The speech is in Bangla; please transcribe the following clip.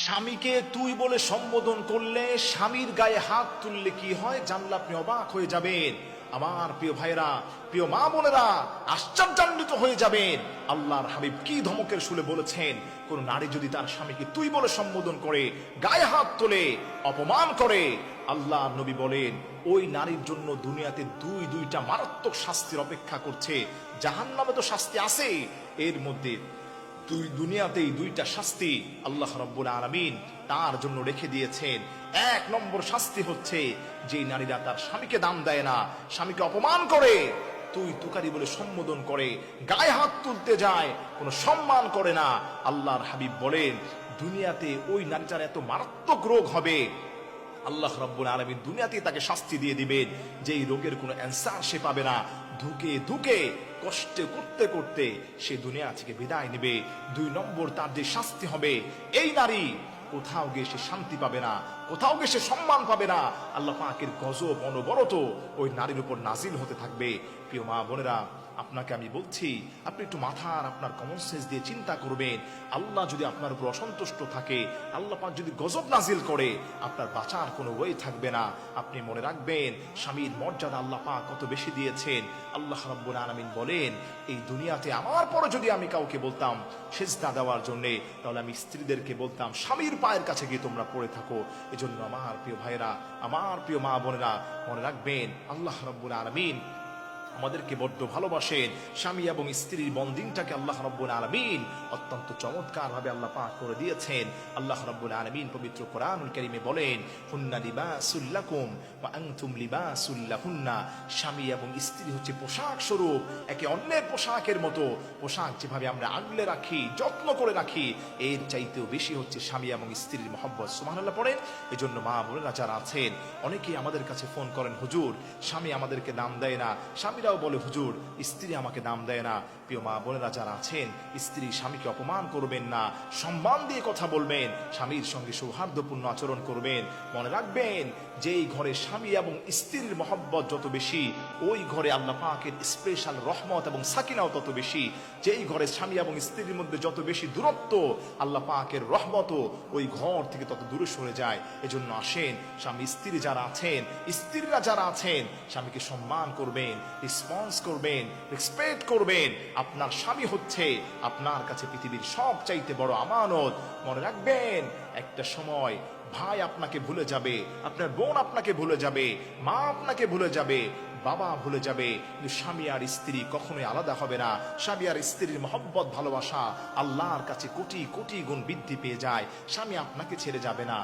স্বামীকে তুই বলে সম্বোধন করলে, স্বামীর গায়ে হাত তুললে কি হয় জানলে আপনি অবাক হয়ে যাবেন। আমার প্রিয় ভাইরা, প্রিয় মা বোনেরা, আশ্চর্যান্বিত হয়ে যাবেন। আল্লাহর হাবিব কি ধমকের সুরে বলেছেন, কোন নারী যদি তার স্বামীকে তুই বলে সম্বোধন করে, গায়ে হাত তোলে, অপমান করে, আল্লাহর নবী বলেন ওই নারীর জন্য দুনিয়াতে দুইটা মারাত্মক শাস্তির অপেক্ষা করছে। জাহান্নামে তো শাস্তি আছে, এর মধ্যে দুনিয়াতেই দুইটা শাস্তি আল্লাহ রাব্বুল আলামিন তার জন্য রেখে দিয়েছেন। এক নম্বর শাস্তি হচ্ছে যে নারীরা তার স্বামীকে দাম দেয় না, স্বামীকে অপমান করে, তুই তুকারি বলে সম্বোধন করে, গায়ে হাত তুলতে যায়, কোনো সম্মান করে না। আল্লাহর হাবিব বলেন দুনিয়াতে ওই নারীটার এত মারাত্মক রোগ হবে, আল্লাহ রাব্বুল আলামিন দুনিয়াতেই তাকে শাস্তি দিয়ে দিবেন, যেই রোগের কোনো অ্যান্সার সে পাবে না। ধুকে ধুকে কষ্টে করতে করতে সে দুনিয়া থেকে বিদায় নেবে। দুই নম্বর তার যে শাস্তি হবে, এই নারী কোথাও গিয়ে সে শান্তি পাবে না, কোথাও গিয়ে সে সম্মান পাবে না। আল্লাহ পাকের গজব অনবরত ওই নারীর উপর নাজিল হতে থাকবে। প্রিয় মা বোনেরা, আপনাকে আমি বলছি, আপনি একটু মাথার আপনার কমন সেন্স দিয়ে চিন্তা করবেন। আল্লাহ যদি আপনার উপর অসন্তুষ্ট থাকে, আল্লাহ পাক যদি গজব নাজিল করে, আপনার বাঁচার কোনো ওয়ে থাকবে না। আপনি মনে রাখবেন স্বামীর মর্যাদা আল্লাহ পাক কত বেশি দিয়েছেন। আল্লাহ রাব্বুল আলামিন বলেন এই দুনিয়াতে আমার পরে যদি আমি কাউকে বলতাম সেজদা দেওয়ার জন্যে, তাহলে আমি স্ত্রীদেরকে বলতাম স্বামীর পায়ের কাছে গিয়ে তোমরা পড়ে থাকো। এজন্য আমার প্রিয় ভাইরা, আমার প্রিয় মা বোনেরা, মনে রাখবেন আল্লাহ রাব্বুল আলামিন আমাদেরকে বড্ড ভালোবাসেন। স্বামী এবং স্ত্রীর বন্দিনটাকে আল্লাহ রাব্বুল আলামিন অত্যন্ত চমৎকার ভাবে আল্লাহ পাক করে দিয়েছেন। আল্লাহ রাব্বুল আলামিন পবিত্র কোরআনুল কারীমে বলেন হুন্না লিবাসুল লাকুম ওয়া আনতুম লিবাসুল লাহুন্না। স্বামী এবং স্ত্রী হচ্ছে পোশাক স্বরূপ, একে অন্যের পোশাকের মতো। পোশাক যেভাবে আমরা আগলে রাখি, যত্ন করে রাখি, এর চাইতেও বেশি হচ্ছে স্বামী এবং স্ত্রীর মহব্বত। সুবহানাল্লাহ পড়েন। এজন্য মা বোনেরা যারা আছেন, অনেকেই আমাদের কাছে ফোন করেন, হুজুর স্বামী আমাদেরকে দাম দেয় না, স্বামীরাও বলে হুজুর স্ত্রী আমাকে দাম দেয় না। প্রিয় মা বোনেরা যারা আছেন, স্ত্রী স্বামীকে অপমান করবেন না, সম্মান দিয়ে কথা বলবেন, স্বামীর সঙ্গে সৌহার্দ্যপূর্ণ আচরণ করবেন। মনে রাখবেন যেই ঘরে স্বামী এবং স্ত্রীর মহব্বত যত বেশি, ওই ঘরে আল্লাহ পাকের স্পেশাল রহমত এবং সাকিনাও তত বেশি। যেই ঘরে স্বামী এবং স্ত্রীর মধ্যে যত বেশি দূরত্ব, আল্লাহ পাকের রহমতও ওই ঘর থেকে তত দূরে সরে যায়। এজন্য আসেন স্বামী স্ত্রী যারা আছেন, স্ত্রীরা যারা আছেন, স্বামীকে সম্মান করবেন, রেসপন্স করবেন, রেসপেক্ট করবেন। আপনার স্বামী হচ্ছে আপনার কাছে পৃথিবীর সবচাইতে বড় আমানত। মনে রাখবেন একটা সময় ভাই আপনাকে ভুলে যাবে, আপনার বোন আপনাকে ভুলে যাবে, মা আপনাকে ভুলে যাবে, বাবা ভুলে যাবে, কিন্তু স্বামী আর স্ত্রী কখনোই আলাদা হবে না। স্বামী আর স্ত্রীর মহব্বত ভালোবাসা আল্লাহর কাছে কোটি কোটি গুণ বৃদ্ধি পেয়ে যায়। স্বামী আপনাকে ছেড়ে যাবে না।